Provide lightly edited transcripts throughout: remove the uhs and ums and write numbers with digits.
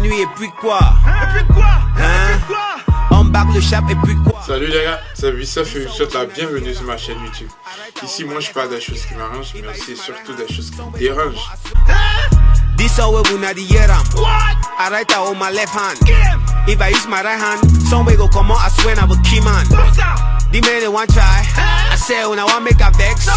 nuit et puis quoi? On back le chap et puis quoi? Salut les gars, c'est Bissef et je vous souhaite la bienvenue sur ma chaîne YouTube. Ici moi je parle des choses qui m'arrangent mais aussi surtout des choses qui me dérangent. This way we not the yeram. I write out on my left hand. If I use my right hand, some way go come out, I swear I will key man. The man they want try. I say when I want make a vex.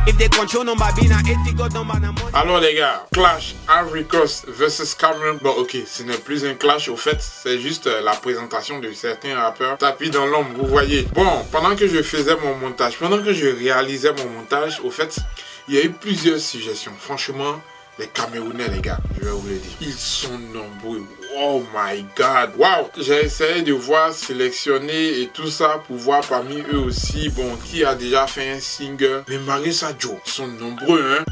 If they control number be na 80 go number na money. Alors les gars, clash Ivory Coast versus Cameroun. Bon ok, ce n'est plus un clash au fait, c'est juste la présentation de certains rappeurs tapis dans l'ombre, vous voyez. Bon, pendant que je faisais mon montage, pendant que je réalisais mon montage, au fait, il y a eu plusieurs suggestions. Franchement, les Camerounais les gars, je vais vous le dire, ils sont nombreux. Oh my god, wow. J'ai essayé de voir, sélectionner et tout ça pour voir parmi eux aussi, bon, qui a déjà fait un single. Mais malgré ça, Joe, ils sont nombreux, hein.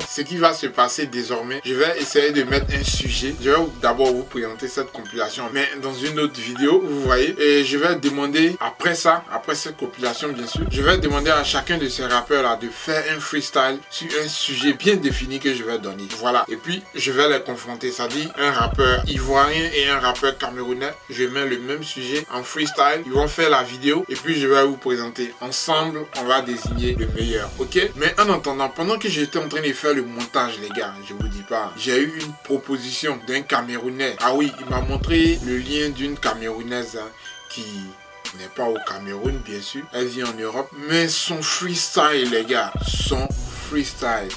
Ce qui va se passer désormais, je vais essayer de mettre un sujet. Je vais d'abord vous présenter cette compilation, mais dans une autre vidéo, vous voyez. Et je vais demander, après ça, après cette compilation bien sûr, je vais demander à chacun de ces rappeurs là de faire un freestyle sur un sujet bien défini que je vais donner. Voilà, et puis je vais les confronter, c'est-à-dire un rappeur ivoirien et un rappeur camerounais. Je mets le même sujet en freestyle, ils vont faire la vidéo et puis je vais vous présenter. Ensemble, on va désigner le meilleur, ok? Mais en attendant, pendant que j'étais en train de faire le montage les gars, je vous dis pas, j'ai eu une proposition d'un Camerounais. Ah oui, il m'a montré le lien d'une Camerounaise hein, qui n'est pas au Cameroun bien sûr, elle vit en Europe, mais son freestyle les gars, son freestyle,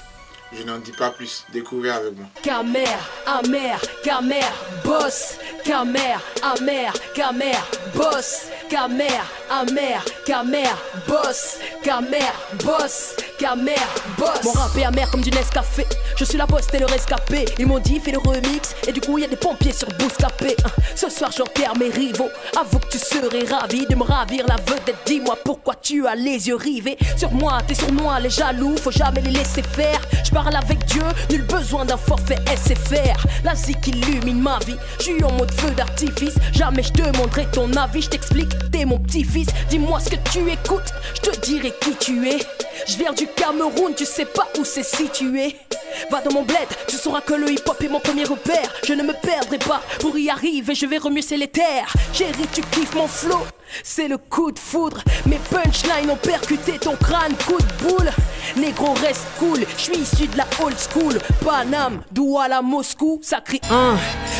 je n'en dis pas plus, découvrez avec moi. Camer, amer, Camer, boss. Camer, amer, Camer, boss. Camer, amer, Camer, boss. Camer, boss. Camer, boss. Mon rap est amer comme du Nescafé. Je suis la boss, t'es le rescapé. Ils m'ont dit fais le remix et du coup y a des pompiers sur Bouscapé. Ce soir j'enterre mes rivaux. Avoue que tu serais ravi de me ravir la vedette. Dis-moi pourquoi tu as les yeux rivés sur moi, t'es sournois, les jaloux, faut jamais les laisser faire. Je parle avec Dieu, nul besoin d'un forfait SFR. La zik illumine ma vie, je suis en mode feu d'artifice. Jamais je te demanderai ton avis, je t'explique, t'es mon petit-fils. Dis-moi ce que tu écoutes, je te dirai qui tu es. Je viens du Cameroun, tu sais pas où c'est situé. Va dans mon bled, tu sauras que le hip-hop est mon premier repère. Je ne me perdrai pas, pour y arriver je vais remuer les terres. Chérie tu kiffes mon flow, c'est le coup de foudre. Mes punchlines ont percuté ton crâne, coup de boule. Négro reste cool, je suis issu de la old school. Paname, Douala, Moscou, ça crie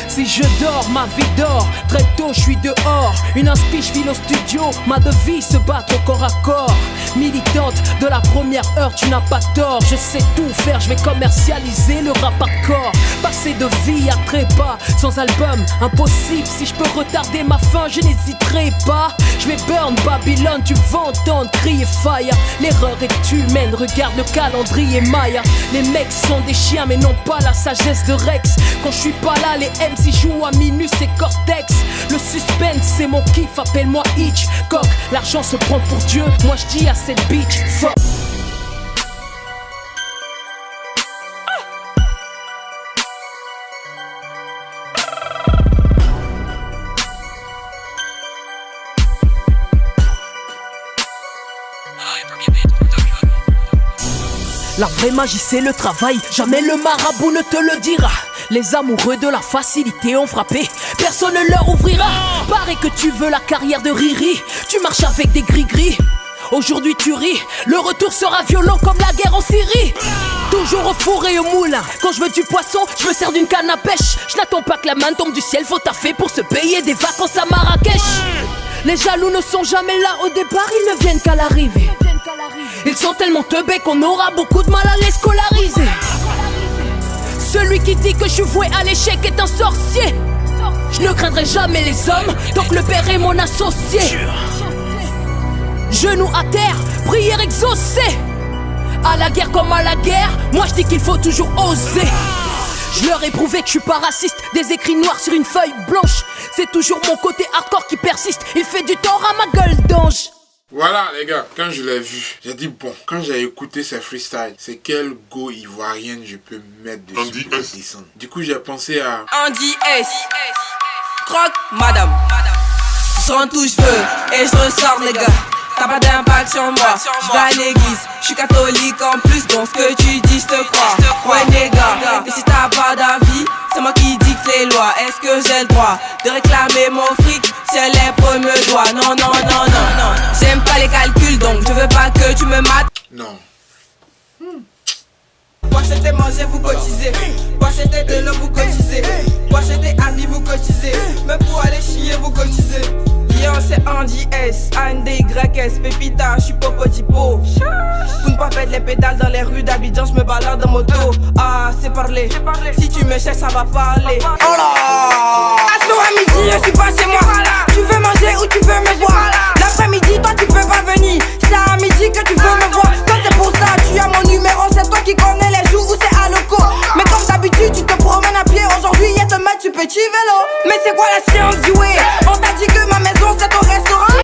si je dors, ma vie dort. Très tôt je suis dehors, une inspi je file au studio. Ma devise se battre au corps à corps. Militante de la première heure, tu n'as pas tort. Je sais tout faire, je vais commercialiser le rap hardcore. Passer de vie à trépas, sans album, impossible. Si je peux retarder ma fin, je n'hésiterai pas. Je vais burn Babylone, tu vas entendre crier fire. L'erreur est humaine, regarde le calendrier Maya. Les mecs sont des chiens mais non pas la sagesse de Rex. Quand je suis pas là, les MC jouent à Minus et Cortex. Le suspense c'est mon kiff, appelle-moi Hitchcock. L'argent se prend pour Dieu, moi je dis à cette bitch fuck. La vraie magie c'est le travail, jamais le marabout ne te le dira. Les amoureux de la facilité ont frappé, personne ne leur ouvrira. Paraît que tu veux la carrière de Riri, tu marches avec des gris-gris. Aujourd'hui tu ris, le retour sera violent comme la guerre en Syrie. Toujours au four et au moulin, quand je veux du poisson, je me sers d'une canne à pêche. Je n'attends pas que la main tombe du ciel, faut taffer pour se payer des vacances à Marrakech. Les jaloux ne sont jamais là au départ, ils ne viennent qu'à l'arrivée. Ils sont tellement teubés qu'on aura beaucoup de mal à les scolariser. Celui qui dit que je suis voué à l'échec est un sorcier. Je ne craindrai jamais les hommes tant que le père est mon associé. Genoux à terre, prière exaucée. À la guerre comme à la guerre, moi je dis qu'il faut toujours oser. Je leur ai prouvé que je suis pas raciste. Des écrits noirs sur une feuille blanche. C'est toujours mon côté hardcore qui persiste. Il fait du tort à ma gueule d'ange. Voilà les gars, quand je l'ai vu, j'ai dit bon, quand j'ai écouté ces freestyles, c'est quel go ivoirienne je peux mettre dessus pour descendre. Du coup j'ai pensé à Andy S. Croque madame. Je rentre où je veux et je ressors les gars. t'as pas d'impact sur moi. Je vais à l'église, je suis catholique en plus, donc ce que tu dis, je te crois. Ouais, nègre, et si t'as pas d'avis, c'est moi qui dicte les lois. Est-ce que j'ai le droit de réclamer mon fric si elle est me doit? Non, non, non, non, non. J'aime pas les calculs, donc je veux pas que tu me mates. Non. Pour acheter manger, vous cotisez. Pour acheter de l'eau, vous cotisez. Pour acheter habits, vous cotisez. Même pour aller chier, vous cotisez. Yo, c'est Andy S, ANDYS, Pépita, j'suis Popo Tipo. Pour ne pas perdre les pédales dans les rues d'Abidjan, j'me balade en moto. Ah, c'est parler. Si tu me cherches, ça va parler. Oh là! Asso à midi, je suis pas chez moi. Tu veux manger ou tu veux me voir? L'après-midi, toi tu peux pas venir. C'est à midi que tu veux me voir. Toi c'est pour ça, tu as mon numéro. C'est toi qui connais les jours où c'est à loco. Mais comme d'habitude, tu te promènes à pied. Aujourd'hui, y'a te mettre tu petit vélo. Mais c'est quoi la science du way? On t'a dit que ma maison c'est ton restaurant?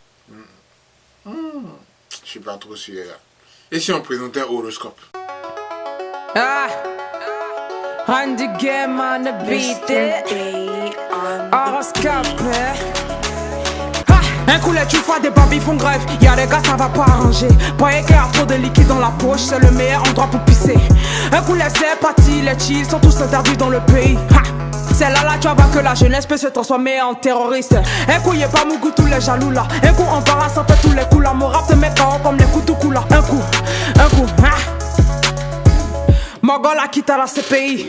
Je suis pas trop sûr, les gars. Et si on présentait horoscope? Ah, on the game, on the beat. Horoscope. Un coup les tu vois des babys font grève. Y'a des gars ça va pas arranger. Pas éclair, trop de liquide dans la poche. C'est le meilleur endroit pour pisser. Un coup les partis, les chill sont tous interdits dans le pays. Ha! C'est là tu vois que la jeunesse peut se transformer en terroriste. Un coup y'a pas Mougou tous les jaloux là. Un coup embarrassant fait tous les coups là. Mon rap te met KO comme les coups tout coups là. Un coup, ha! Mon gars la quitte à la CPI.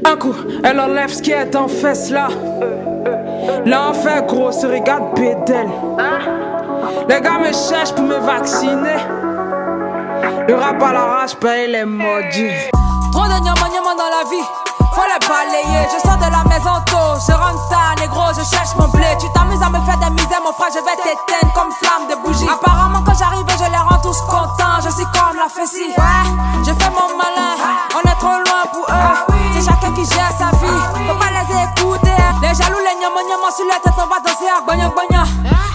Un coup, elle enlève ce qui est en fesse là. L'enfer gros se regarde pédale. Les gars me cherchent pour me vacciner. Le rap à l'arrache paye les maudits. Trop de nyama dans la vie, faut les balayer. Je sors de la maison tôt, je rentre tard, négro, je cherche mon blé. Tu t'amuses à me faire des misères, mon frère, je vais t'éteindre comme flamme de bougie. Apparemment quand j'arrive, je les rends tous contents. Je suis comme la fessie, ouais, je fais mon malin. On est trop loin pour eux, c'est chacun qui gère sa vie. Faut pas les écouter. Les jaloux, les nyama sur la tête, on va danser à bagna bagna.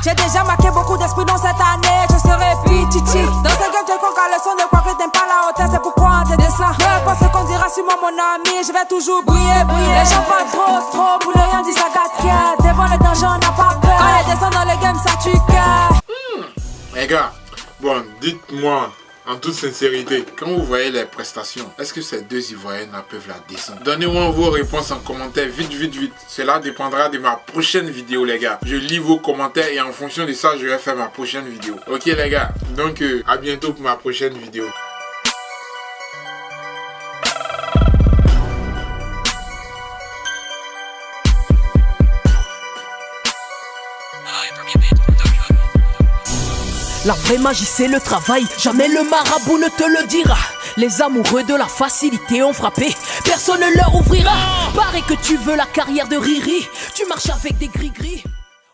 J'ai déjà marqué beaucoup d'esprit dans cette année, je serai pititi. Dans ce game, j'ai qu'on le son de quoi que t'aimes pas la hauteur, c'est pourquoi on te descend. Peu importe ce qu'on dira sur moi, mon ami, je vais toujours briller, briller. Les gens parlent trop, pour le rien dit ça gâte cœur. Devant le danger, on n'a pas peur. Quand les descends dans le game, ça tue cœur. Les gars, bon, dites-moi en toute sincérité, quand vous voyez les prestations, est-ce que ces deux Ivoiriennes peuvent la descendre? Donnez-moi vos réponses en commentaire, vite. Cela dépendra de ma prochaine vidéo, les gars. Je lis vos commentaires et en fonction de ça, je vais faire ma prochaine vidéo. Ok, les gars, donc à bientôt pour ma prochaine vidéo. La vraie magie c'est le travail, jamais le marabout ne te le dira. Les amoureux de la facilité ont frappé, personne ne leur ouvrira. Paraît que tu veux la carrière de Riri, tu marches avec des gris-gris.